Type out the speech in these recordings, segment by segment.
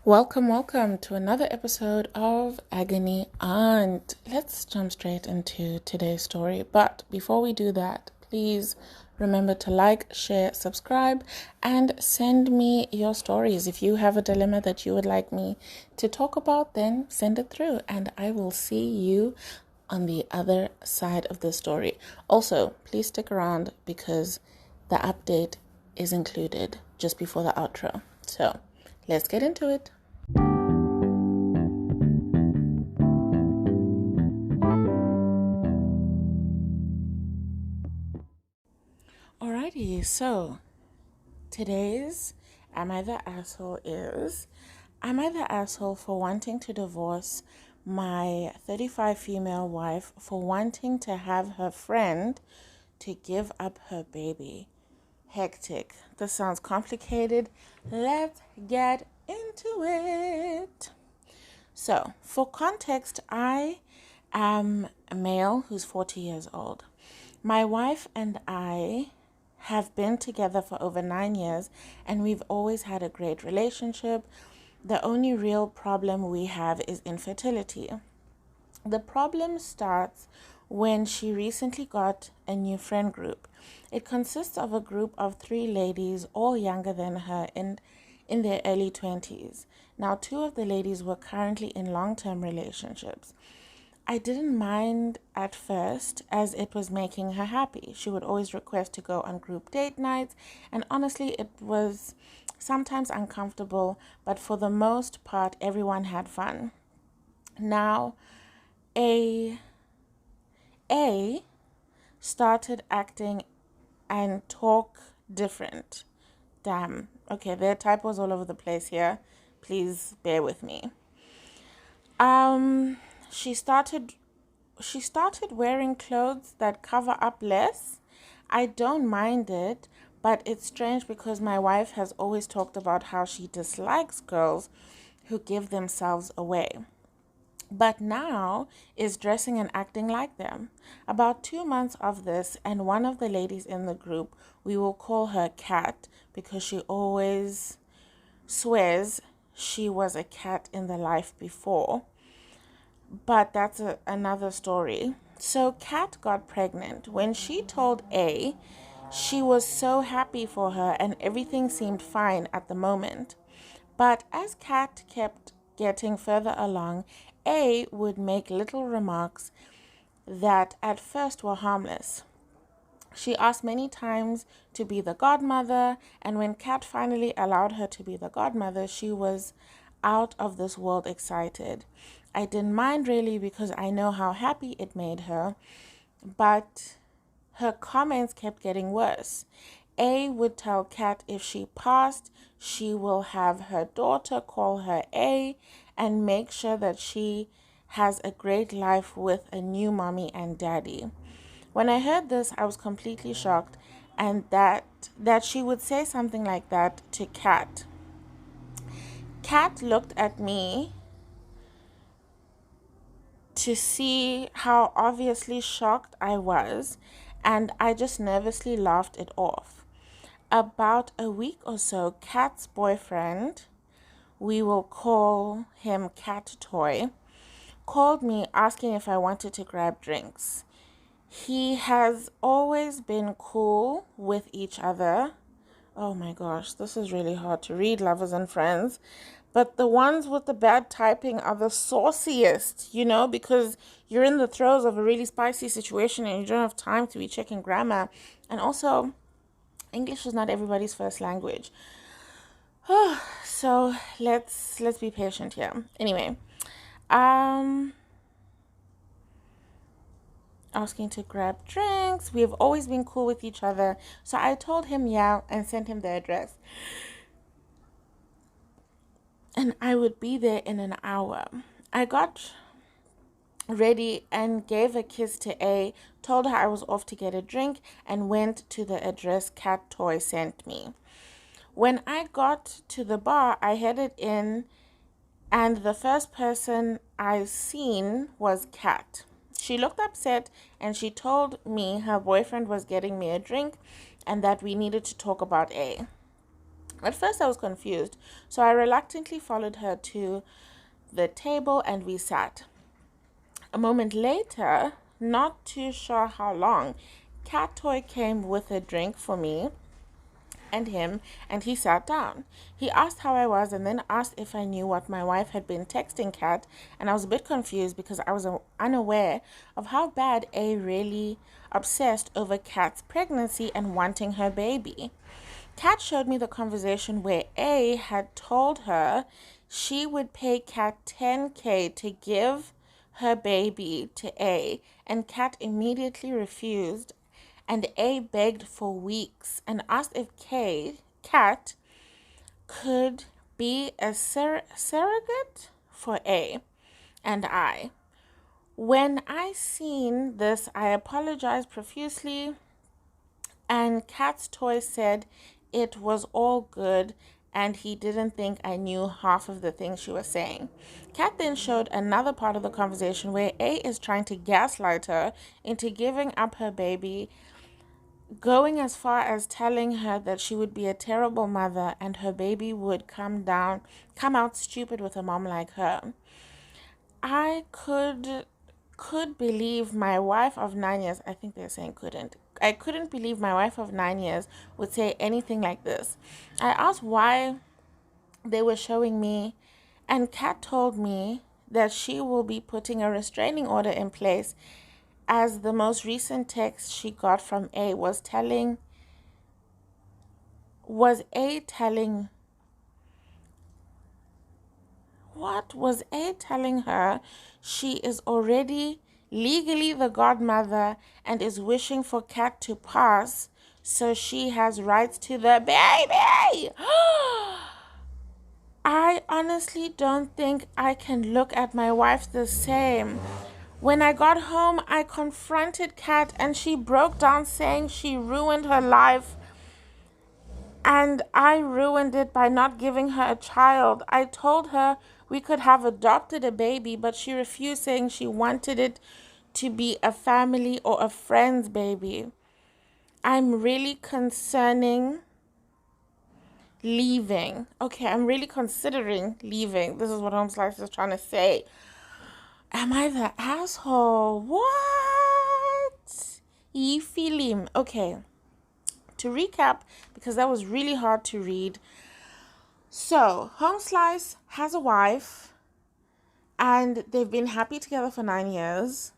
Welcome to another episode of Agony, and let's jump straight into today's story. But before we do that, please remember to like, share, subscribe, and send me your stories. If you have a dilemma that you would like me to talk about, then send it through, and I will see you on the other side of the story. Also, please stick around because the update is included just before the outro. So, let's get into it. Alrighty, so today's Am I the Asshole is Am I the asshole for wanting to divorce my 35 female wife for wanting to have her friend to give up her baby? Hectic. This sounds complicated. Let's get into it. So, for context, I am a male who's 40 years old. My wife and I have been together for over 9 years, and we've always had a great relationship. The only real problem we have is infertility. The problem starts when she recently got a new friend group. It consists of a group of 3 ladies, all younger than her, in their early 20s. Now, 2 of the ladies were currently in long-term relationships. I didn't mind at first as it was making her happy. She would always request to go on group date nights, and honestly, it was sometimes uncomfortable, but for the most part, everyone had fun. Now, A started acting and talk different. Damn. Okay, there are typos all over the place here. Please bear with me. She started wearing clothes that cover up less. I don't mind it, but it's strange because my wife has always talked about how she dislikes girls who give themselves away, but now is dressing and acting like them. About 2 months of this, and one of the ladies in the group, we will call her Cat because she always swears she was a cat in the life before, but that's another story. So Kat got pregnant. When she told A, she was so happy for her and everything seemed fine at the moment. But as Kat kept getting further along, A would make little remarks that at first were harmless. She asked many times to be the godmother, and when Kat finally allowed her to be the godmother, she was out of this world excited. I didn't mind really because I know how happy it made her, but her comments kept getting worse. A would tell Kat if she passed, she will have her daughter call her A and make sure that she has a great life with a new mommy and daddy. When I heard this, I was completely shocked, and that she would say something like that to Kat. Kat looked at me to see how obviously shocked I was, and I just nervously laughed it off. About a week or so, Kat's boyfriend, we will call him Cat Toy, called me asking if I wanted to grab drinks. He has always been cool with each other. Oh my gosh, this is really hard to read, lovers and friends. But the ones with the bad typing are the sauciest, because you're in the throes of a really spicy situation and you don't have time to be checking grammar. And also, English is not everybody's first language. So let's be patient here. Anyway, asking to grab drinks. We have always been cool with each other. So I told him yeah and sent him the address. And I would be there in an hour. I got ready and gave a kiss to A, told her I was off to get a drink, and went to the address Cat Toy sent me. When I got to the bar, I headed in, and the first person I seen was Kat. She looked upset and she told me her boyfriend was getting me a drink and that we needed to talk about A. At first, I was confused, so I reluctantly followed her to the table and we sat. A moment later, not too sure how long, Cat Toy came with a drink for me and him, and he sat down. He asked how I was and then asked if I knew what my wife had been texting Kat, and I was a bit confused because I was unaware of how bad A really obsessed over Kat's pregnancy and wanting her baby. Kat showed me the conversation where A had told her she would pay Kat 10K to give her baby to A, and Kat immediately refused, and A begged for weeks and asked if Kat could be a surrogate for A and I. When I seen this, I apologized profusely, and Kat's toy said it was all good and he didn't think I knew half of the things she was saying. Kat then showed another part of the conversation where A is trying to gaslight her into giving up her baby, going as far as telling her that she would be a terrible mother and her baby would come out stupid with a mom like her. I could believe my wife of 9 years, I think they're saying couldn't. I couldn't believe my wife of 9 years would say anything like this. I asked why they were showing me, and Kat told me that she will be putting a restraining order in place, as the most recent text she got from A was telling was A telling her she is already legally the godmother and is wishing for Kat to pass so she has rights to the baby. I honestly don't think I can look at my wife the same. When I got home, I confronted Kat and she broke down saying she ruined her life and I ruined it by not giving her a child. I told her we could have adopted a baby, but she refused, saying she wanted it to be a family or a friend's baby. I'm really considering leaving. Okay, I'm really considering leaving. This is what Home Slice is trying to say. Am I the asshole? What? You feel him. Okay. To recap, because that was really hard to read. So, Home Slice has a wife, and they've been happy together for 9 years.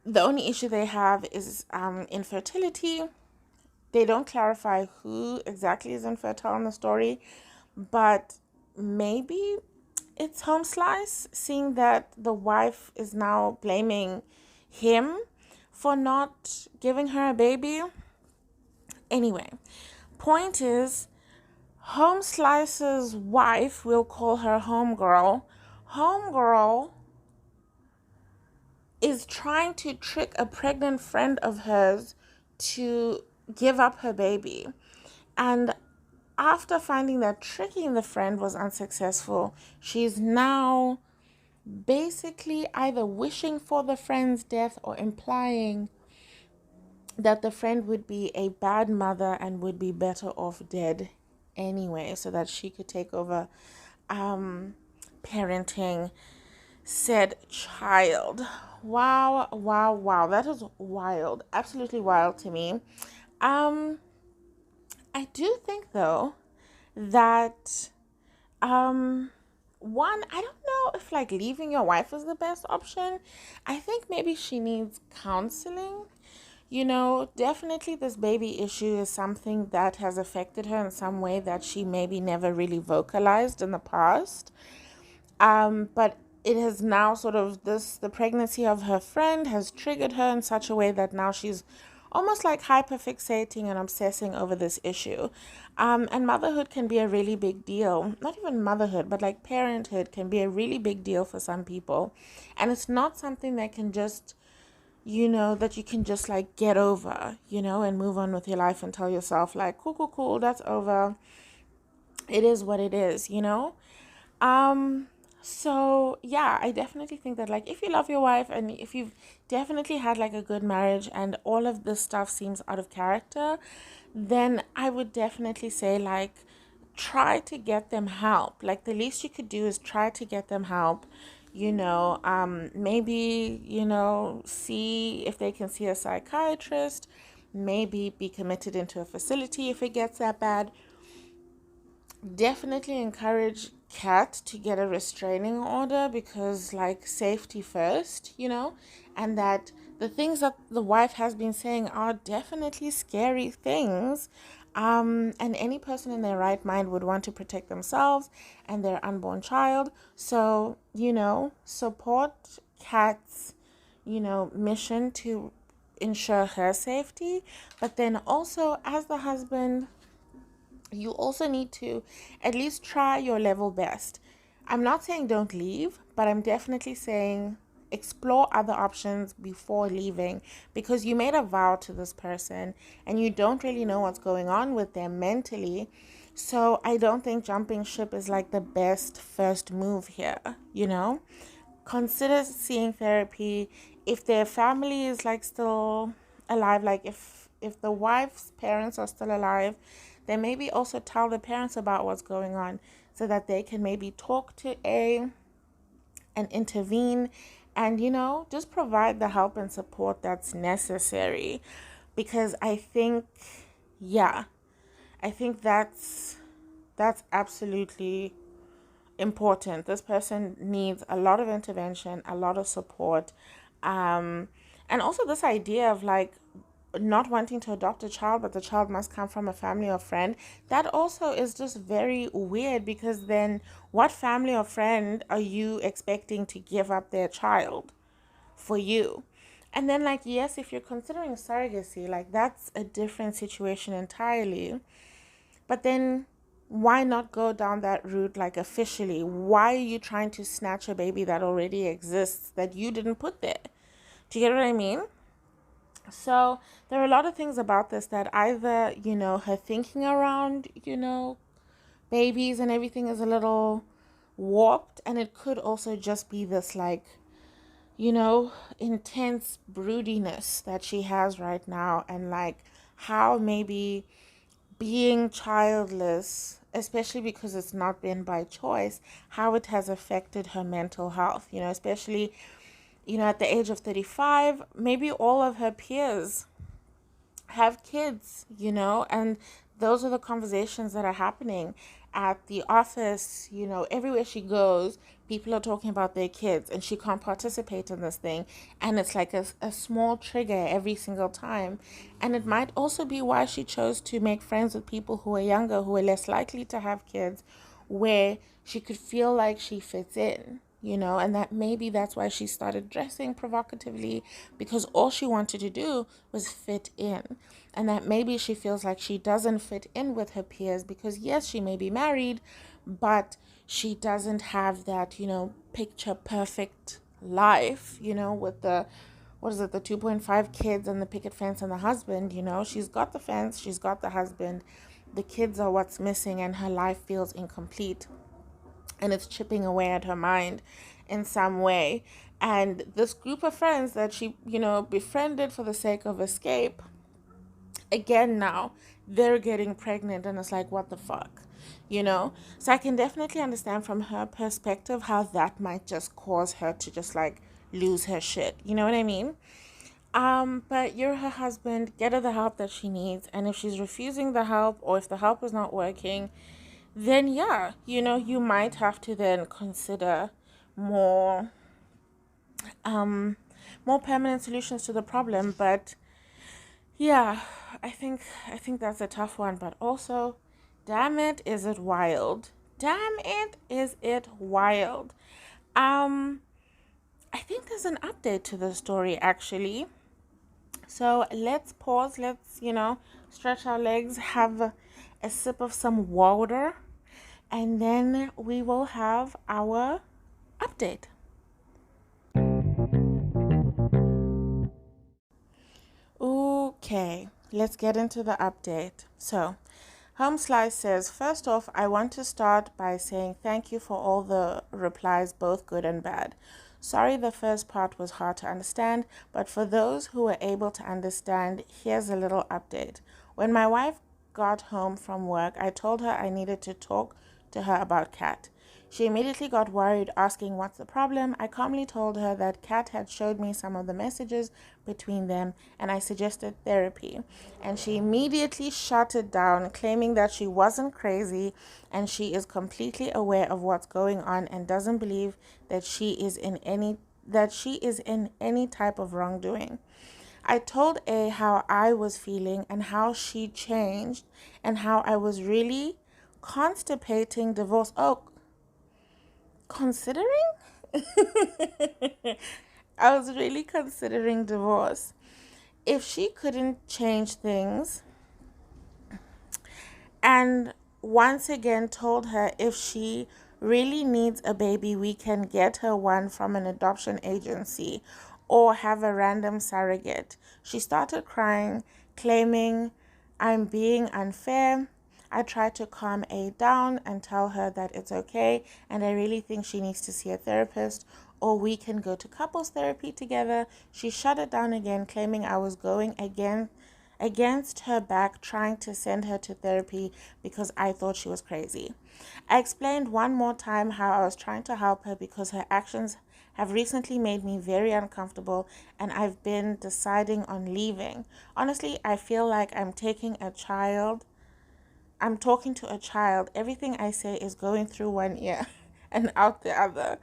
The only issue they have is infertility. They don't clarify who exactly is infertile in the story, but maybe it's Home Slice, seeing that the wife is now blaming him for not giving her a baby. Anyway, point is, Home Slice's wife, we'll call her Homegirl. Homegirl is trying to trick a pregnant friend of hers to give up her baby. And after finding that tricking the friend was unsuccessful, she's now basically either wishing for the friend's death or implying that the friend would be a bad mother and would be better off dead anyway, so that she could take over parenting said child. Wow, wow, wow. That is wild. Absolutely wild to me. I do think though that one, I don't know if like leaving your wife is the best option. I think maybe she needs counseling. Definitely this baby issue is something that has affected her in some way that she maybe never really vocalized in the past. But it has now the pregnancy of her friend has triggered her in such a way that now she's almost like hyperfixating and obsessing over this issue. And motherhood can be a really big deal. Not even motherhood, but like parenthood can be a really big deal for some people. And it's not something that can just, that you can just like get over, and move on with your life and tell yourself like, cool, that's over. It is what it is, So yeah, I definitely think that like if you love your wife and if you've definitely had like a good marriage and all of this stuff seems out of character, then I would definitely say like try to get them help. Like the least you could do is try to get them help. Maybe, see if they can see a psychiatrist, maybe be committed into a facility if it gets that bad. Definitely encourage Kat to get a restraining order because, like, safety first, and that the things that the wife has been saying are definitely scary things. And any person in their right mind would want to protect themselves and their unborn child. So, support Kat's, mission to ensure her safety. But then also, as the husband, you also need to at least try your level best. I'm not saying don't leave, but I'm definitely saying explore other options before leaving because you made a vow to this person and you don't really know what's going on with them mentally. So I don't think jumping ship is like the best first move here, Consider seeing therapy if their family is like still alive, like if the wife's parents are still alive, then maybe also tell the parents about what's going on so that they can maybe talk to A and intervene and just provide the help and support that's necessary because yeah, I think that's absolutely important. This person needs a lot of intervention, a lot of support. Um, and also this idea of like not wanting to adopt a child, but the child must come from a family or friend. That also is just very weird because then what family or friend are you expecting to give up their child for you? And then, like, yes, if you're considering surrogacy, like, that's a different situation entirely. But then why not go down that route like officially? Why are you trying to snatch a baby that already exists that you didn't put there? Do you get what I mean? So there are a lot of things about this that either, her thinking around, babies and everything is a little warped, and it could also just be this like, intense broodiness that she has right now, and like how maybe being childless, especially because it's not been by choice, how it has affected her mental health, especially, at the age of 35, maybe all of her peers have kids, and those are the conversations that are happening at the office, everywhere she goes, people are talking about their kids and she can't participate in this thing. And it's like a small trigger every single time. And it might also be why she chose to make friends with people who are younger, who are less likely to have kids, where she could feel like she fits in. And that maybe that's why she started dressing provocatively because all she wanted to do was fit in. And that maybe she feels like she doesn't fit in with her peers because, yes, she may be married, but she doesn't have that, picture perfect life, with the 2.5 kids and the picket fence and the husband, she's got the fence, she's got the husband, the kids are what's missing, and her life feels incomplete and it's chipping away at her mind in some way. And this group of friends that she, befriended for the sake of escape, again now, they're getting pregnant and it's like, what the fuck? So I can definitely understand from her perspective how that might just cause her to just like lose her shit. You know what I mean? But you're her husband, get her the help that she needs. And if she's refusing the help or if the help is not working, then yeah, you might have to then consider more more permanent solutions to the problem. But yeah, I think that's a tough one. But also, damn it, is it wild. Damn it, is it wild. Um, I think there's an update to the story actually. So let's pause, let's, stretch our legs, have a sip of some water, and then we will have our update. Okay, let's get into the update. So, Home Slice says, first off, I want to start by saying thank you for all the replies, both good and bad. Sorry the first part was hard to understand, but for those who were able to understand, here's a little update. When my wife got home from work, I told her I needed to talk to her about Kat. She immediately got worried, asking what's the problem. I calmly told her that Kat had showed me some of the messages between them and I suggested therapy. And she immediately shut it down, claiming that she wasn't crazy and she is completely aware of what's going on and doesn't believe that she is in any type of wrongdoing. I told A how I was feeling and how she changed and how I was really constipating divorce. Oh, considering? I was really considering divorce. If she couldn't change things, and once again told her if she really needs a baby, we can get her one from an adoption agency or have a random surrogate. She started crying, claiming I'm being unfair. I tried to calm A down and tell her that it's okay and I really think she needs to see a therapist or we can go to couples therapy together. She shut it down again, claiming I was going against her back, trying to send her to therapy because I thought she was crazy. I explained one more time how I was trying to help her because her actions have recently made me very uncomfortable and I've been deciding on leaving. Honestly, I feel like I'm talking to a child. Everything I say is going through one ear and out the other.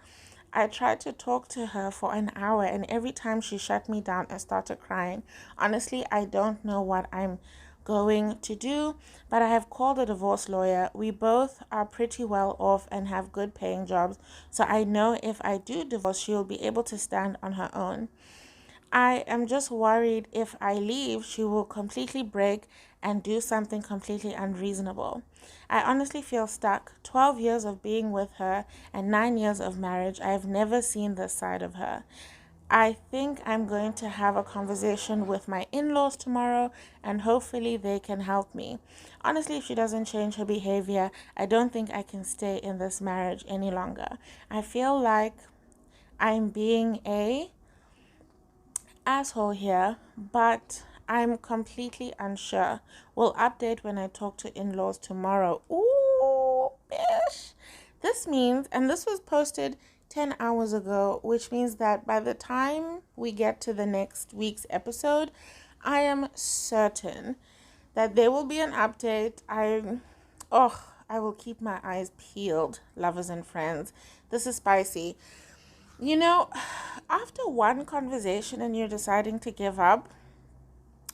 I tried to talk to her for an hour, and every time she shut me down and started crying. Honestly, I don't know what I'm going to do, but I have called a divorce lawyer. We both are pretty well off and have good paying jobs, so I know if I do divorce, she will be able to stand on her own. I am just worried if I leave, she will completely break and do something completely unreasonable. I honestly feel stuck. 12 years of being with her and 9 years of marriage, I have never seen this side of her. I think I'm going to have a conversation with my in-laws tomorrow and hopefully they can help me. Honestly, if she doesn't change her behavior, I don't think I can stay in this marriage any longer. I feel like I'm being a asshole here, but I'm completely unsure. We'll update when I talk to in-laws tomorrow. Ooh, bish. This means, and this was posted 10 hours ago, which means that by the time we get to the next week's episode, I am certain that there will be an update. I will keep my eyes peeled, lovers and friends. This is spicy. You know, after one conversation and you're deciding to give up,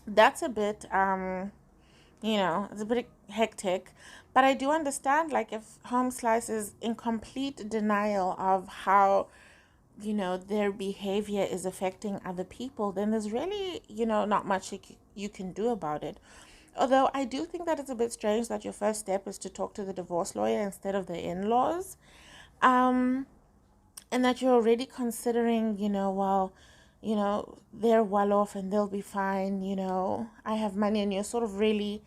that's a bit, it's a bit hectic. But I do understand, like, if Home Slice is in complete denial of how, their behavior is affecting other people, then there's really, not much you can do about it. Although I do think that it's a bit strange that your first step is to talk to the divorce lawyer instead of the in-laws. And that you're already considering, they're well off and they'll be fine, I have money, and you're sort of really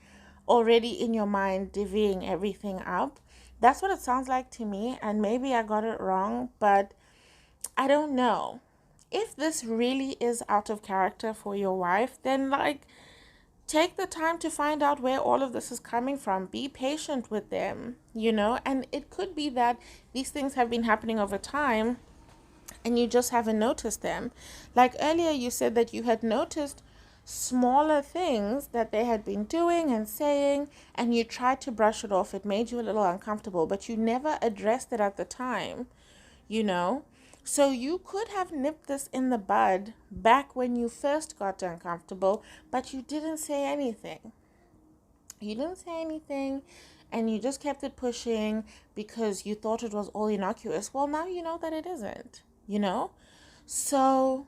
already in your mind divvying everything up. That's what it sounds like to me, and maybe I got it wrong, but I don't know. If this really is out of character for your wife, then take the time to find out where all of this is coming from. Be patient with them, and it could be that these things have been happening over time and you just haven't noticed them. Like earlier, you said that you had noticed smaller things that they had been doing and saying, and you tried to brush it off. It made you a little uncomfortable, but you never addressed it at the time, you know? So you could have nipped this in the bud back when you first got uncomfortable, but you didn't say anything. You didn't say anything, and you just kept it pushing because you thought it was all innocuous. Well, now you know that it isn't, So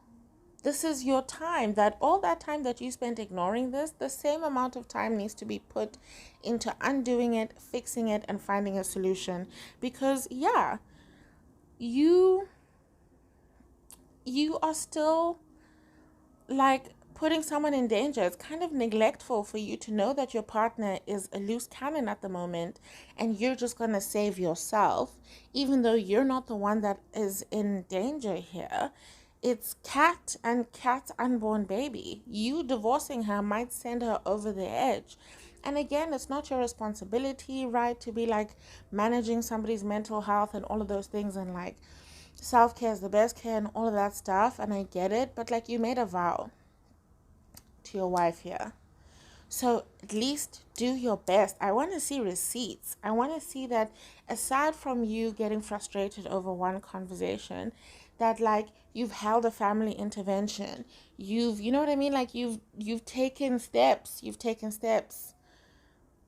this is your time. That all that time that you spent ignoring this, the same amount of time needs to be put into undoing it, fixing it, and finding a solution. Because you are still putting someone in danger. It's kind of neglectful for you to know that your partner is a loose cannon at the moment and you're just going to save yourself, even though you're not the one that is in danger here. It's Kat and Kat's unborn baby. You divorcing her might send her over the edge. And again, it's not your responsibility, right, to be like managing somebody's mental health and all of those things, and like self-care is the best care and all of that stuff. And I get it, but like, you made a vow to your wife here. So at least do your best. I want to see receipts. I want to see that aside from you getting frustrated over one conversation, that like you've held a family intervention. You know what I mean? Like you've taken steps.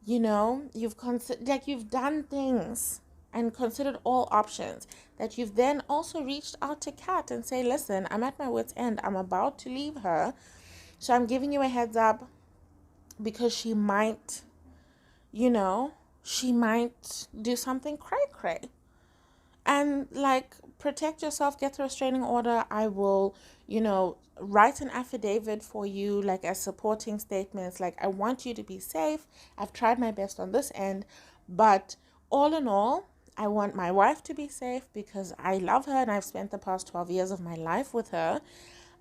You know, you've done things and considered all options, that you've then also reached out to Kat and say, listen, I'm at my wit's end. I'm about to leave her. So I'm giving you a heads up because she might, she might do something cray. And like, protect yourself, get the restraining order. I will, write an affidavit for you, like as supporting statements. Like, I want you to be safe. I've tried my best on this end, but all in all, I want my wife to be safe because I love her and I've spent the past 12 years of my life with her.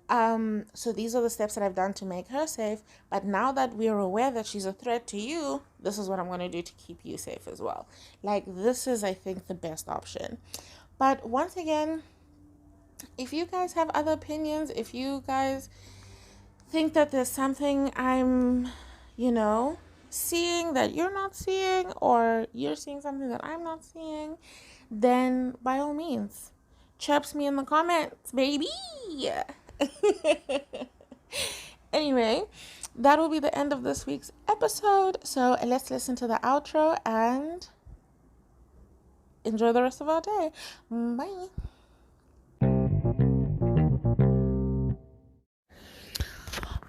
So these are the steps that I've done to make her safe. But now that we're aware that she's a threat to you, this is what I'm going to do to keep you safe as well. Like, this is, I think, the best option. But once again, if you guys have other opinions, if you guys think that there's something I'm, seeing that you're not seeing, or you're seeing something that I'm not seeing, then by all means, chirps me in the comments, baby. Anyway, that will be the end of this week's episode. So let's listen to the outro and enjoy the rest of our day. Bye.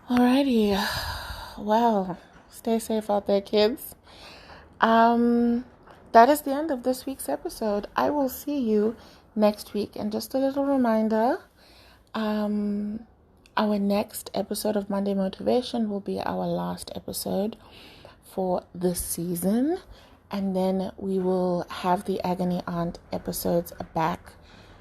Alrighty. Well, stay safe out there, kids. That is the end of this week's episode. I will see you next week. And just a little reminder, our next episode of Monday Motivation will be our last episode for this season. And then we will have the Agony Aunt episodes back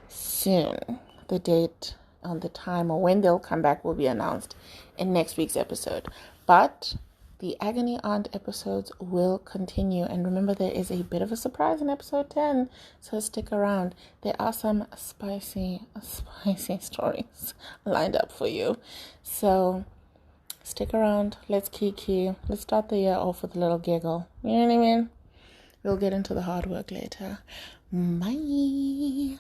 soon. The date on the time or when they'll come back will be announced in next week's episode. But the Agony Aunt episodes will continue. And remember, there is a bit of a surprise in episode 10. So stick around. There are some spicy stories lined up for you. So stick around. Let's kiki. Let's start the year off with a little giggle. You know what I mean? We'll get into the hard work later. Bye.